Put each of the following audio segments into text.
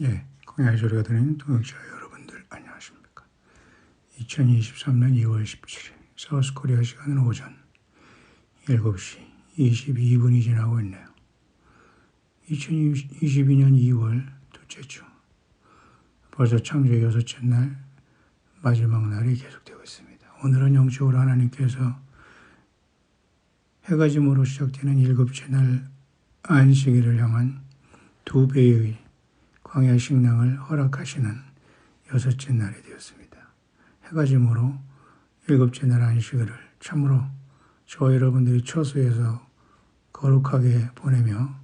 예, 광야의 소리가 들리는 동역자 여러분들 안녕하십니까. 2023년 2월 17일 사우스코리아 시간은 오전 7시 22분이 지나고 있네요. 2022년 2월 둘째 주, 벌써 창조의 여섯째 날, 마지막 날이 계속되고 있습니다. 오늘은 영적으로 하나님께서 해가 짐으로 시작되는 일곱째 날 안식일을 향한 2배의 광야 식량을 허락하시는 여섯째 날이 되었습니다. 해가 짐으로 일곱째 날 안식일을 참으로 저와 여러분들이 처소에서 거룩하게 보내며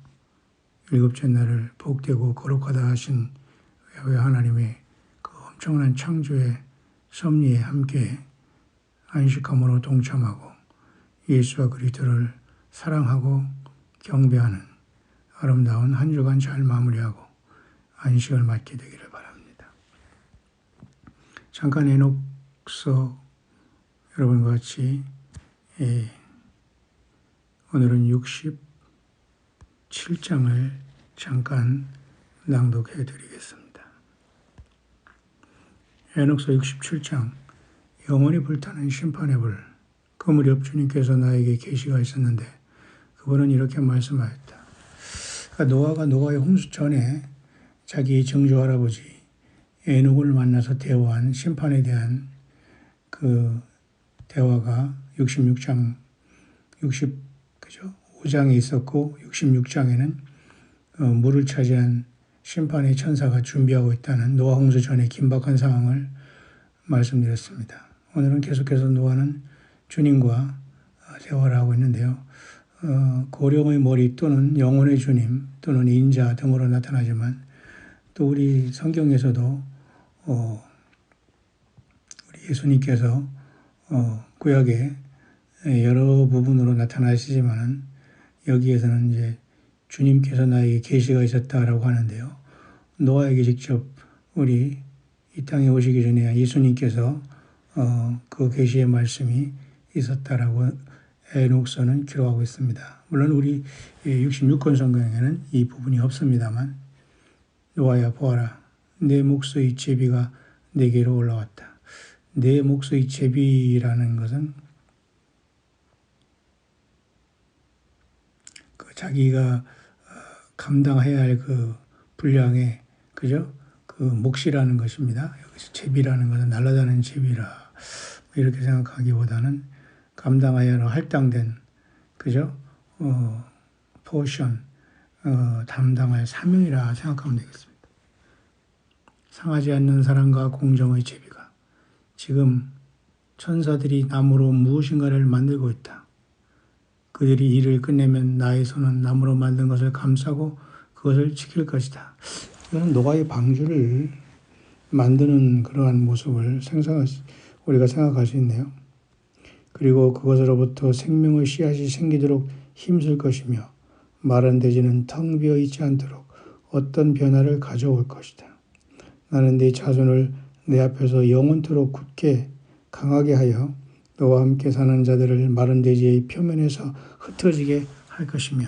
일곱째 날을 복되고 거룩하다 하신 야훼 하나님의 그 엄청난 창조의 섭리에 함께 안식함으로 동참하고 예수와 그리스도를 사랑하고 경배하는 아름다운 한 주간 잘 마무리하고 안식을 맞게 되기를 바랍니다. 잠깐 에녹서 여러분과 같이 오늘은 67장을 잠깐 낭독해 드리겠습니다. 에녹서 67장 영원히 불타는 심판의 불. 그 무렵 주님께서 나에게 계시가 있었는데 그분은 이렇게 말씀하였다. 그러니까 노아가 노아의 홍수 전에 자기 증조 할아버지 에녹을 만나서 대화한 심판에 대한 그 대화가 5장에 있었고 66장에는 물을 차지한 심판의 천사가 준비하고 있다는 노아 홍수 전의 긴박한 상황을 말씀드렸습니다. 오늘은 계속해서 노아는 주님과 대화를 하고 있는데요. 고령의 머리 또는 영혼의 주님 또는 인자 등으로 나타나지만 또 우리 성경에서도 우리 예수님께서 구약에 여러 부분으로 나타나시지만은 여기에서는 이제 주님께서 나에게 계시가 있었다라고 하는데요. 노아에게 직접 우리 이 땅에 오시기 전에 예수님께서 그 계시의 말씀이 있었다라고 에녹서는 기록하고 있습니다. 물론 우리 66권 성경에는 이 부분이 없습니다만 노아야 보아라 내 목소의 제비가 내게로 올라왔다. 내 목소의 제비라는 것은 그 자기가 감당해야 할 그 분량의 그죠? 그 몫이라는 것입니다. 여기서 제비라는 것은 날아다니는 제비라 이렇게 생각하기보다는 감당해야 할 할당된 그죠? 포션 담당할 사명이라 생각하면 되겠습니다. 상하지 않는 사랑과 공정의 제비가 지금 천사들이 나무로 무엇인가를 만들고 있다. 그들이 일을 끝내면 나의 손은 나무로 만든 것을 감싸고 그것을 지킬 것이다. 이거는 노아의 방주를 만드는 그러한 모습을 우리가 생각할 수 있네요. 그리고 그것으로부터 생명의 씨앗이 생기도록 힘쓸 것이며 마른 대지는 텅 비어 있지 않도록 어떤 변화를 가져올 것이다. 나는 네 자손을 내 앞에서 영원토록 굳게 강하게 하여 너와 함께 사는 자들을 마른 대지의 표면에서 흩어지게 할 것이며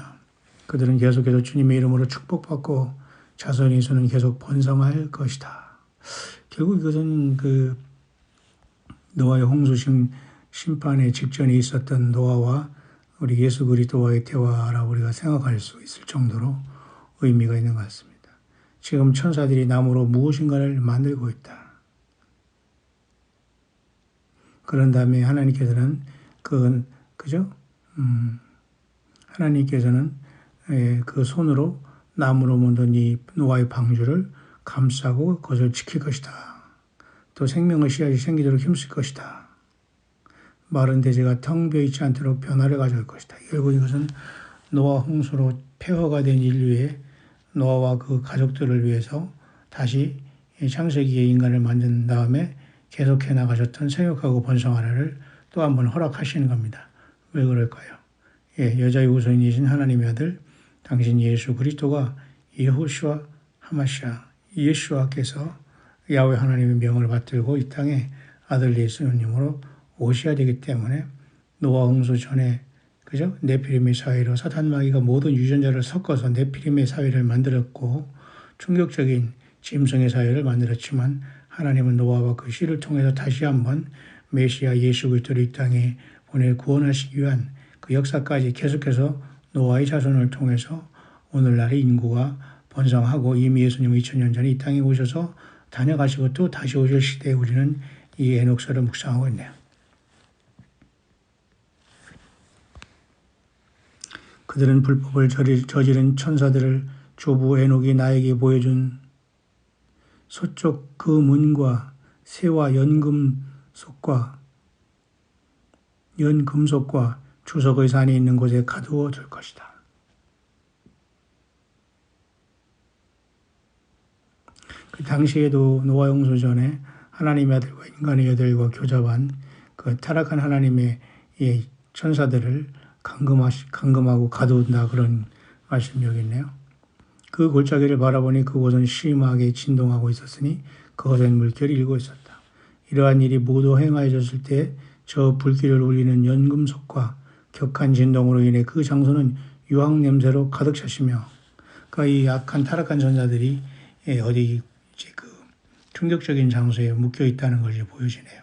그들은 계속해서 주님의 이름으로 축복받고 자손의 수는 계속 번성할 것이다. 결국 이것은 그 노아의 홍수 심판의 직전에 있었던 노아와 우리 예수 그리스도와의 대화라고 우리가 생각할 수 있을 정도로 의미가 있는 것 같습니다. 지금 천사들이 나무로 무엇인가를 만들고 있다. 그런 다음에 하나님께서는 하나님께서는 그 손으로 나무로 만든 이 노아의 방주를 감싸고 그것을 지킬 것이다. 또 생명의 씨앗이 생기도록 힘쓸 것이다. 마른 대지가 텅 비어 있지 않도록 변화를 가져올 것이다. 결국 이것은 노아 홍수로 폐허가 된 인류의 노아와 그 가족들을 위해서 다시 창세기의 인간을 만든 다음에 계속해 나가셨던 생육하고 번성하라를 또 한 번 허락하시는 겁니다. 왜 그럴까요? 여자의 우선이신 하나님의 아들 당신 예수 그리스도가 여호슈아 하마시아 예수와께서 야훼 하나님의 명을 받들고 이 땅에 아들 예수님으로 오셔야 되기 때문에 노아 홍수 전에 그죠? 네피림의 사회로 사탄 마귀가 모든 유전자를 섞어서 네피림의 사회를 만들었고 충격적인 짐승의 사회를 만들었지만 하나님은 노아와 그 씨를 통해서 다시 한번 메시아 예수 그리스도를 이 땅에 보내 구원하시기 위한 그 역사까지 계속해서 노아의 자손을 통해서 오늘날의 인구가 번성하고 이미 예수님은 2000년 전에 이 땅에 오셔서 다녀가시고 또 다시 오실 시대에 우리는 이 에녹서를 묵상하고 있네요. 그들은 불법을 저지른 천사들을 조부 에녹이 나에게 보여준 서쪽 그 문과 새와 연금속과 주석의 산이 있는 곳에 가두어 둘 것이다. 그 당시에도 노아 홍수 전에 하나님의 아들과 인간의 아들과 교잡한 그 타락한 하나님의 이 천사들을 감금하고 가두었다 그런 말씀이 여기 있네요. 그 골짜기를 바라보니 그곳은 심하게 진동하고 있었으니 그곳엔 물결이 일고 있었다. 이러한 일이 모두 행하여졌을 때 저 불길을 울리는 연금속과 격한 진동으로 인해 그 장소는 유황 냄새로 가득 찼으며 그러니까 이 악한 타락한 천사들이 어디 이제 그 충격적인 장소에 묶여 있다는 것이 보여지네요.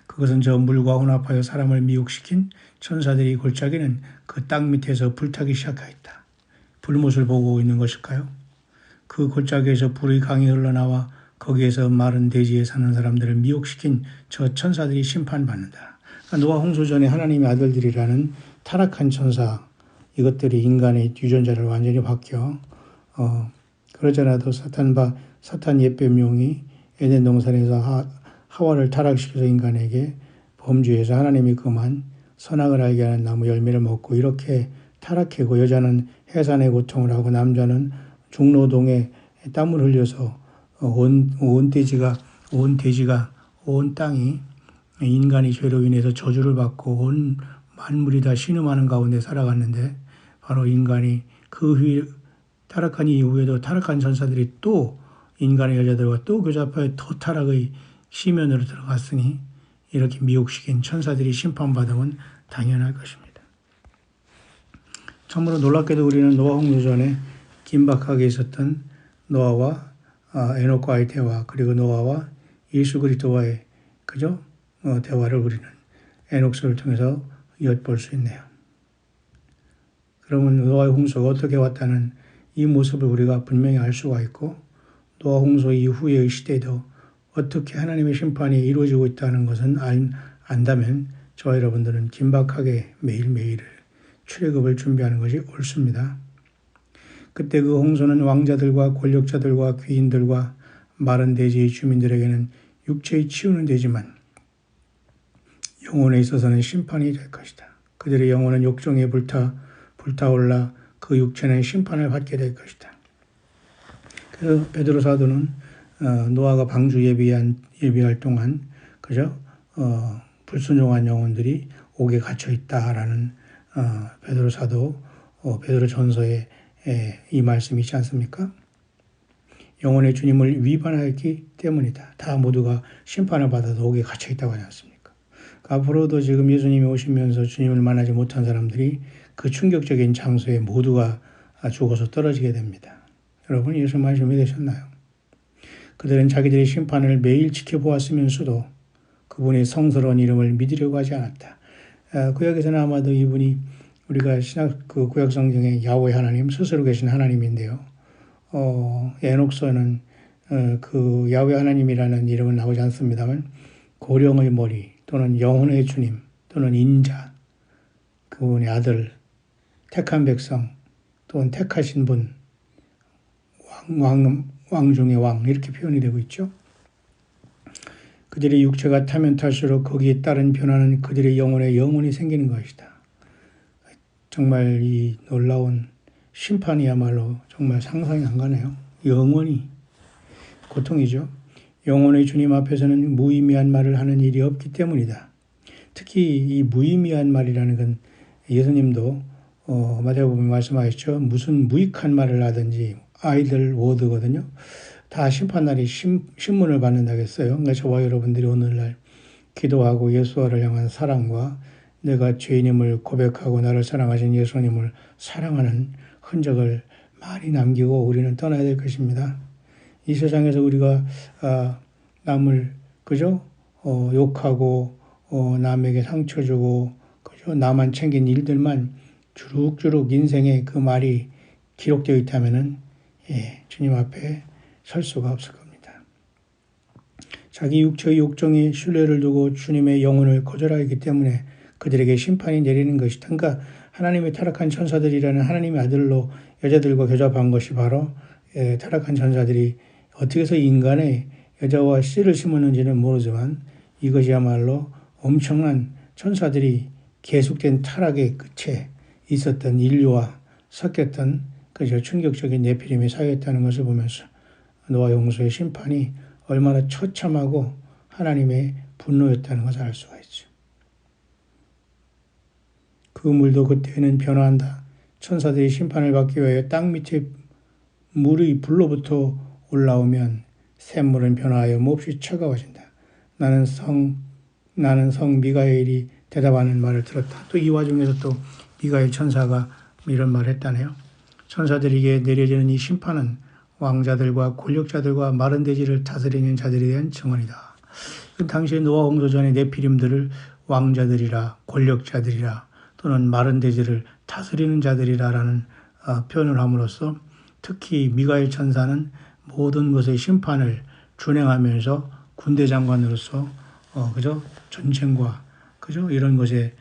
그것은 저 물과 혼합하여 사람을 미혹시킨 천사들이 골짜기는 그 땅 밑에서 불타기 시작하였다. 불못을 보고 있는 것일까요? 그 골짜기에서 불의 강이 흘러나와 거기에서 마른 대지에 사는 사람들을 미혹시킨 저 천사들이 심판받는다. 그러니까 노아 홍수 전에 하나님의 아들들이라는 타락한 천사 이것들이 인간의 유전자를 완전히 바뀌어 그러잖아도 사탄 옛뱀용이 에덴 동산에서 하와를 타락시켜서 인간에게 범죄해서 하나님이 그만 선악을 알게 하는 나무 열매를 먹고 이렇게 타락하고 여자는 해산의 고통을 하고 남자는 중노동에 땀을 흘려서 온 땅이 인간의 죄로 인해서 저주를 받고 온 만물이 다 신음하는 가운데 살아갔는데 바로 인간이 타락한 이후에도 타락한 천사들이 또 인간의 여자들과 또 교잡하여 더 타락의 시면으로 들어갔으니 이렇게 미혹시킨 천사들이 심판받으면 당연할 것입니다. 참으로 놀랍게도 우리는 노아 홍수 전에 긴박하게 있었던 노아와 에녹과의 대화 그리고 노아와 예수 그리스도와의 대화를 우리는 에녹서를 통해서 엿볼 수 있네요. 그러면 노아의 홍수가 어떻게 왔다는 이 모습을 우리가 분명히 알 수가 있고 노아 홍수 이후의 시대에도 어떻게 하나님의 심판이 이루어지고 있다는 것은 안다면 저와 여러분들은 긴박하게 매일매일 출애굽을 준비하는 것이 옳습니다. 그때 그 홍수는 왕자들과 권력자들과 귀인들과 마른 대지의 주민들에게는 육체의 치유는 되지만 영혼에 있어서는 심판이 될 것이다. 그들의 영혼은 욕정에 불타올라 그 육체는 심판을 받게 될 것이다. 그래서 베드로 사도는 노아가 방주 예비할 동안 불순종한 영혼들이 옥에 갇혀 있다라는 베드로 사도 베드로 전서에 이 말씀이 있지 않습니까? 영혼의 주님을 위반하였기 때문이다. 다 모두가 심판을 받아서 옥에 갇혀 있다고 하지 않습니까? 앞으로도 지금 예수님이 오시면서 주님을 만나지 못한 사람들이 그 충격적인 장소에 모두가 죽어서 떨어지게 됩니다. 여러분 예수 말씀이 되셨나요? 그들은 자기들의 심판을 매일 지켜보았으면서도 그분의 성스러운 이름을 믿으려고 하지 않았다. 구약에서는 아마도 이분이 우리가 구약 성경의 야훼 하나님 스스로 계신 하나님인데요. 에녹서는 그 야훼 하나님이라는 이름은 나오지 않습니다만 고령의 머리 또는 영혼의 주님 또는 인자 그분의 아들 택한 백성 또는 택하신 분 왕 중의 왕 이렇게 표현이 되고 있죠. 그들의 육체가 타면 탈수록 거기에 따른 변화는 그들의 영혼에 영혼이 생기는 것이다. 정말 이 놀라운 심판이야말로 정말 상상이 안 가네요. 영원히 고통이죠. 영혼의 주님 앞에서는 무의미한 말을 하는 일이 없기 때문이다. 특히 이 무의미한 말이라는 건 예수님도 마태복음에 말씀하셨죠. 무슨 무익한 말을 하든지 아이들 워드거든요. 다 심판날이 신문을 받는다고 했어요. 그러니까 저와 여러분들이 오늘날 기도하고 예수와를 향한 사랑과 내가 죄인임을 고백하고 나를 사랑하신 예수님을 사랑하는 흔적을 많이 남기고 우리는 떠나야 될 것입니다. 이 세상에서 우리가 남을 그죠? 욕하고 남에게 상처 주고 그죠? 나만 챙긴 일들만 주룩주룩 인생에 그 말이 기록되어 있다면은 주님 앞에 설 수가 없을 겁니다. 자기 육체의 욕정에 신뢰를 두고 주님의 영혼을 거절하기 때문에 그들에게 심판이 내리는 것이다. 그러니까 하나님의 타락한 천사들이라는 하나님의 아들로 여자들과 교잡한 것이 바로 타락한 천사들이 어떻게 해서 인간의 여자와 씨를 심었는지는 모르지만 이것이야말로 엄청난 천사들이 계속된 타락의 끝에 있었던 인류와 섞였던 그저 충격적인 네피림의 사회였다는 것을 보면서 노아 홍수의 심판이 얼마나 처참하고 하나님의 분노였다는 것을 알 수가 있죠. 그 물도 그때는 변화한다. 천사들이 심판을 받기 위하여 땅 밑에 물의 불로부터 올라오면 샘물은 변화하여 몹시 차가워진다. 나는 성 미가엘이 대답하는 말을 들었다. 또 이 와중에서 또 미가엘 천사가 이런 말을 했다네요. 천사들에게 내려지는 이 심판은 왕자들과 권력자들과 마른 대지를 다스리는 자들에 대한 증언이다. 당시에 노아 홍수 전에 네피림들을 왕자들이라 권력자들이라 또는 마른 대지를 다스리는 자들이라라는 표현을 함으로써 특히 미가엘 천사는 모든 것의 심판을 준행하면서 군대 장관으로서 그죠? 전쟁과 그죠? 이런 것에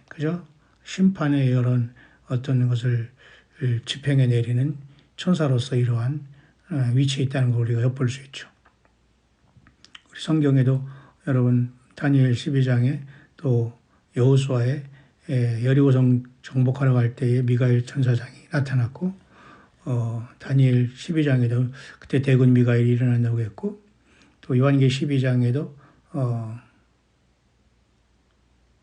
그죠? 심판의 이런 어떤 것을 집행해 내리는 천사로서 이러한 위치에 있다는 걸 우리가 엿볼 수 있죠. 우리 성경에도 여러분 다니엘 12장에 또 여호수아의 여리고성 정복하러 갈 때에 미가엘 천사장이 나타났고 다니엘 12장에도 그때 대군 미가엘이 일어난다고 했고 또 요한계 12장에도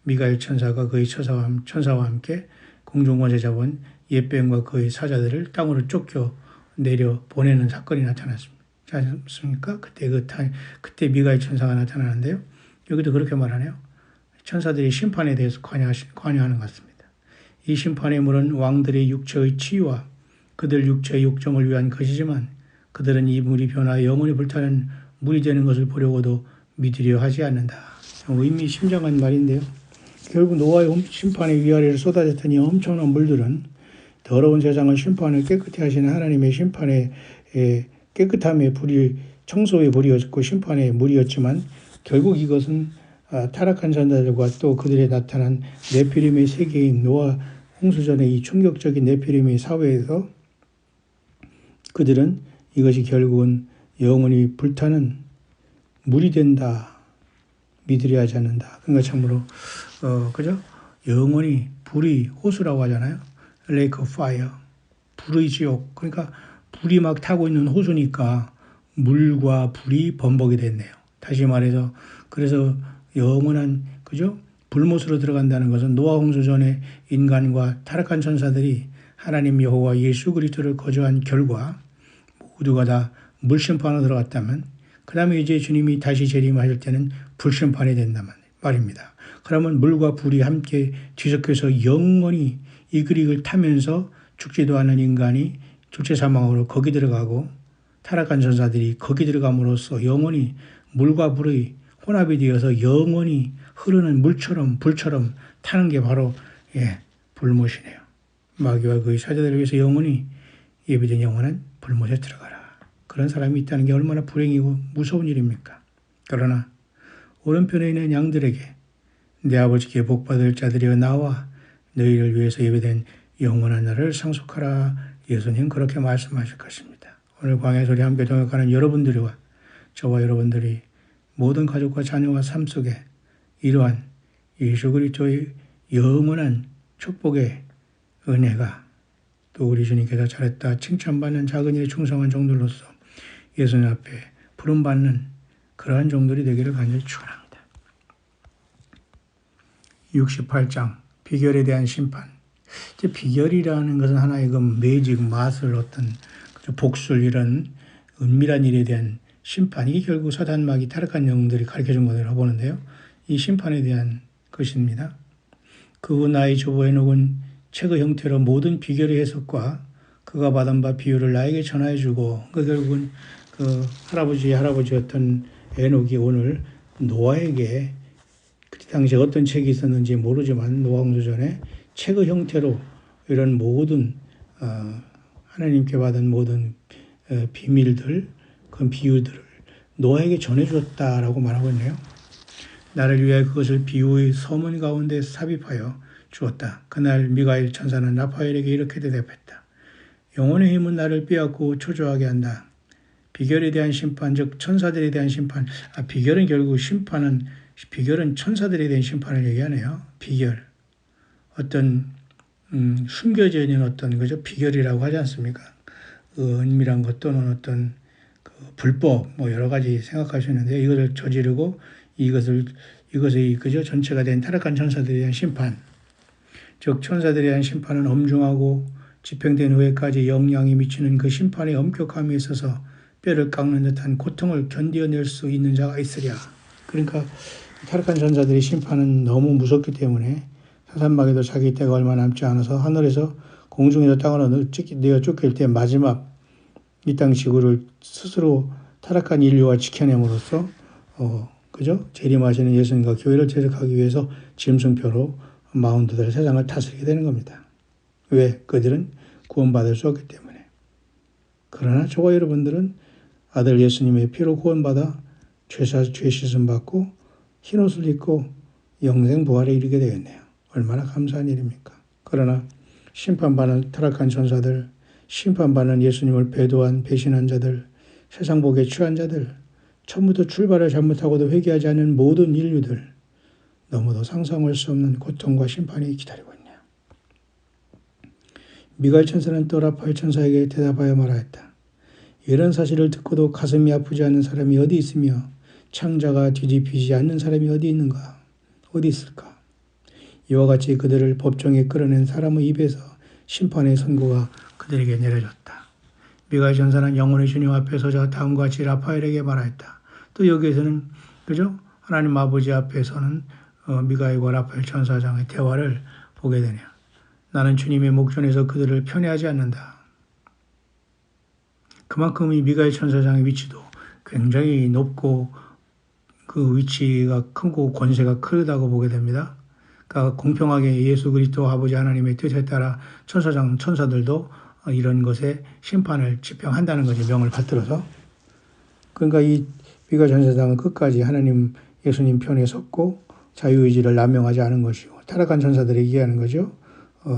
미가엘 천사가 그의 천사와 함께 공중권세 잡은 옛뱀과 그의 사자들을 땅으로 쫓겨 내려 보내는 사건이 나타났습니다. 않습니까? 그때 미가엘 천사가 나타나는데요. 여기도 그렇게 말하네요. 천사들이 심판에 대해서 관여하는 것 같습니다. 이 심판의 물은 왕들의 육체의 치유와 그들 육체의 욕정을 위한 것이지만 그들은 이 물이 변화 영원히 불타는 물이 되는 것을 보려고도 믿으려 하지 않는다. 의미심장한 말인데요. 결국 노아의 심판의 위아래를 쏟아졌던 이 엄청난 물들은 더러운 세상을 심판을 깨끗이 하시는 하나님의 심판의 깨끗함의 불이 청소의 불이었고 심판의 물이었지만 결국 이것은 타락한 천사들과 또 그들에 나타난 네피림의 세계인 노아 홍수전의 이 충격적인 네피림의 사회에서 그들은 이것이 결국은 영원히 불타는 물이 된다. 믿으려 하지 않는다. 그러니까 참으로 그죠? 영원히 불이 호수라고 하잖아요. Lake of Fire. 불의 지옥. 그러니까 불이 막 타고 있는 호수니까 물과 불이 범벅이 됐네요. 다시 말해서 그래서 영원한 그죠? 불못으로 들어간다는 것은 노아 홍수 전에 인간과 타락한 천사들이 하나님 여호와 예수 그리스도를 거저한 결과 모두가 다 물심판으로 들어갔다면 그 다음에 이제 주님이 다시 재림하실 때는 불심판이 된단 말입니다. 그러면 물과 불이 함께 뒤섞여서 영원히 이글이글 타면서 죽지도 않은 인간이 죽지 사망으로 거기 들어가고 타락한 천사들이 거기 들어감으로써 영원히 물과 불의 혼합이 되어서 영원히 흐르는 물처럼 불처럼 타는 게 바로 불못이네요. 마귀와 그의 사자들을 위해서 영원히 예비된 영원한 불못에 들어가라. 그런 사람이 있다는 게 얼마나 불행이고 무서운 일입니까? 그러나 오른편에 있는 양들에게 내 아버지께 복받을 자들이여 나와 너희를 위해서 예비된 영원한 날을 상속하라. 예수님 그렇게 말씀하실 것입니다. 오늘 광야소리 함께 동역하는 여러분들과 저와 여러분들이 모든 가족과 자녀와 삶 속에 이러한 예수 그리스도의 영원한 축복의 은혜가 또 우리 주님께서 잘했다 칭찬받는 작은 일에 충성한 종들로서 예수님 앞에 부름받는 그러한 종들이 되기를 간절히 축원합니다. 68장 비결에 대한 심판. 이제 비결이라는 것은 하나의 그 매직 맛을 어떤 복술 이런 은밀한 일에 대한 심판이 결국 사단마귀 타락한 영들이 가르쳐준 것이라고 보는데요. 이 심판에 대한 것입니다. 그 후 나의 조보 에녹은 책의 형태로 모든 비결의 해석과 그가 받은 바 비유를 나에게 전하여주고 그 결국은 그 할아버지였던 에녹이 오늘 노아에게 그때 당시에 어떤 책이 있었는지 모르지만 노아홍수전에 책의 형태로 이런 모든 하나님께 받은 모든 비밀들, 그 비유들을 노아에게 전해주었다라고 말하고 있네요. 나를 위하여 그것을 비유의 서문 가운데 삽입하여 주었다. 그날 미가엘 천사는 라파엘에게 이렇게 대답했다. 영혼의 힘은 나를 빼앗고 초조하게 한다. 비결에 대한 심판, 즉 천사들에 대한 심판. 비결은 결국 비결은 천사들에 대한 심판을 얘기하네요. 비결. 어떤 숨겨져 있는 어떤 거죠. 비결이라고 하지 않습니까? 은밀한 것 또는 어떤 그 불법 뭐 여러 가지 생각할 수 있는데 이것을 저지르고 이것의 그저 전체가 된 타락한 천사들에 대한 심판. 즉 천사들에 대한 심판은 엄중하고 집행된 후에까지 영향이 미치는 그 심판의 엄격함에 있어서 뼈를 깎는 듯한 고통을 견뎌낼 수 있는 자가 있으랴. 그러니까 타락한 천사들의 심판은 너무 무섭기 때문에 사산막에도 자기 때가 얼마 남지 않아서 하늘에서 공중에서 땅으로 내어 쫓길 때 마지막 이 땅 지구를 스스로 타락한 인류와 지켜냄으로써 그죠? 재림하시는 예수님과 교회를 제작하기 위해서 짐승표로 마운드들 세상을 다스리게 되는 겁니다. 왜? 그들은 구원받을 수 없기 때문에. 그러나 저와 여러분들은 아들 예수님의 피로 구원받아 죄 씻음 받고 흰옷을 입고 영생 부활에 이르게 되겠네요. 얼마나 감사한 일입니까? 그러나 심판받는 타락한 천사들, 심판받는 예수님을 배도한 배신한 자들, 세상 복에 취한 자들, 처음부터 출발을 잘못하고도 회개하지 않는 모든 인류들, 너무도 상상할 수 없는 고통과 심판이 기다리고 있네요. 미가엘 천사는 또 라파엘 천사에게 대답하여 말하였다. 이런 사실을 듣고도 가슴이 아프지 않는 사람이 어디 있으며 창자가 뒤집히지 않는 사람이 어디 있는가? 어디 있을까? 이와 같이 그들을 법정에 끌어낸 사람의 입에서 심판의 선고가 그들에게 내려졌다. 미가엘 천사는 영혼의 주님 앞에 서자 다음과 같이 라파엘에게 말하였다. 또 여기에서는 그죠? 하나님 아버지 앞에서는 미가엘과 라파엘 천사장의 대화를 보게 되네요. 나는 주님의 목전에서 그들을 편애하지 않는다. 그만큼 이 미가엘 천사장의 위치도 굉장히 높고 그 위치가 크고 권세가 크다고 보게 됩니다. 그러니까 공평하게 예수 그리스도 아버지 하나님의 뜻에 따라 천사들도 이런 것에 심판을 집행한다는 거죠. 명을 받들어서. 그러니까 이 미가엘 천사장은 끝까지 하나님 예수님 편에 섰고 자유의지를 남용하지 않은 것이고 타락한 천사들이 얘기하는 거죠.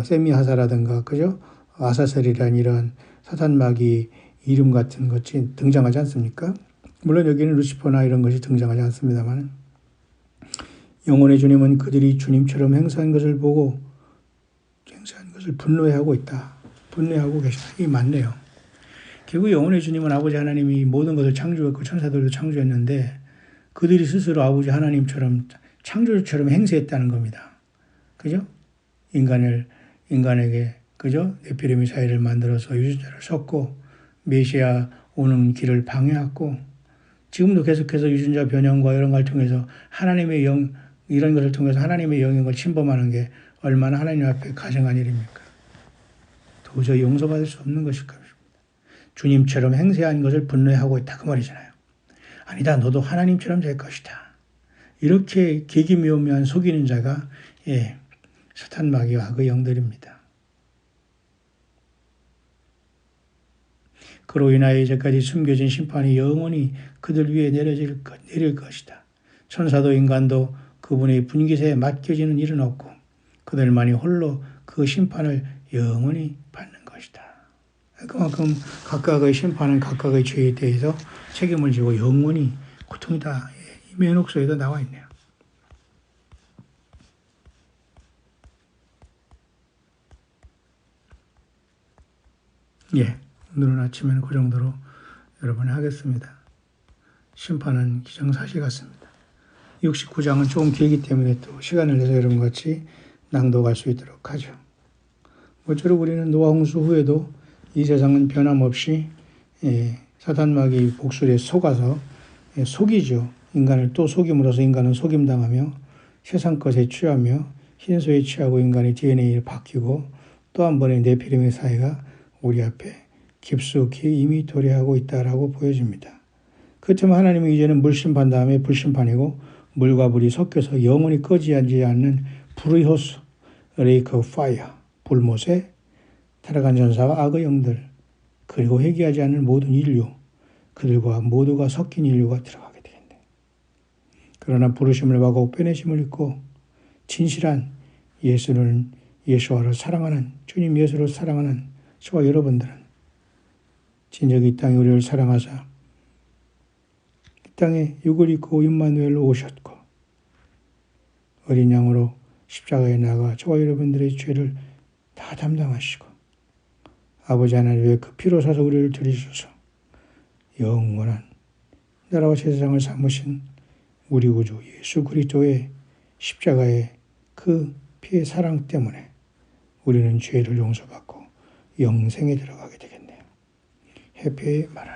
세미하사라든가 그죠? 아사셀이라는 이런 사탄마귀 이름 같은 것이 등장하지 않습니까? 물론 여기는 루시퍼나 이런 것이 등장하지 않습니다만 영혼의 주님은 그들이 주님처럼 행사한 것을 보고 분노해하고 있다. 분노하고 계시다. 이게 맞네요. 결국 영혼의 주님은 아버지 하나님이 모든 것을 창조했고 천사들도 창조했는데 그들이 스스로 아버지 하나님처럼 창조주처럼 행세했다는 겁니다. 그죠? 인간에게 그죠? 네피림의 사이를 만들어서 유전자를 섞고 메시아 오는 길을 방해하고 지금도 계속해서 유전자 변형과 이런 걸 통해서 하나님의 이런 것을 통해서 하나님의 영역을 침범하는 게 얼마나 하나님 앞에 가증한 일입니까? 도저히 용서받을 수 없는 것일 것입니다. 주님처럼 행세한 것을 분노하고 있다 그 말이잖아요. 아니다 너도 하나님처럼 될 것이다. 이렇게 계기묘묘한 속이는 자가 사탄 마귀와 그 영들입니다. 그로 인하여 이제까지 숨겨진 심판이 영원히 그들 위에 내릴 것이다. 천사도 인간도 그분의 분깃에 맡겨지는 일은 없고 그들만이 홀로 그 심판을 영원히 받는 것이다. 그만큼 각각의 심판은 각각의 죄에 대해서 책임을 지고 영원히 고통이다. 이 면옥서에도 나와 있네요. 오늘은 아침에는 그 정도로 여러분이 하겠습니다. 심판은 기정사실 같습니다. 69장은 조금 길기 때문에 또 시간을 내서 여러분과 같이 낭독할 수 있도록 하죠. 모쪼록 우리는 노아 홍수 후에도 이 세상은 변함없이 사탄마귀 복술에 속아서 속이죠. 인간을 또 속임으로써 인간은 속임당하며 세상 것에 취하며 흰소에 취하고 인간의 DNA를 바뀌고 또 한 번의 네피림의 사회가 우리 앞에 깊숙이 이미 도래하고 있다라고 보여집니다. 그렇지만 하나님은 이제는 물심판 다음에 불심판이고 물과 불이 섞여서 영원히 꺼지지 않는 불의 호수, 레이크 오브 파이어, 불못에 타락한 전사와 악의 영들, 그리고 회개하지 않는 모든 인류, 그들과 모두가 섞인 인류가 들어가게 되겠네요. 그러나 부르심을 받고 빼내심을 입고 진실한 예수와를 사랑하는, 주님 예수를 사랑하는 저와 여러분들은 진정 이 땅에 우리를 사랑하사 이 땅에 육을 입고 임마누엘로 오셨고 어린 양으로 십자가에 나가 저와 여러분들의 죄를 다 담당하시고 아버지 하나님 왜 그 피로 사서 우리를 들이셔서 영원한 나라와 세상을 삼으신 우리 구주 예수 그리스도의 십자가의 그 피의 사랑 때문에 우리는 죄를 용서받고 영생에 들어가게 되겠네요. 해피의 말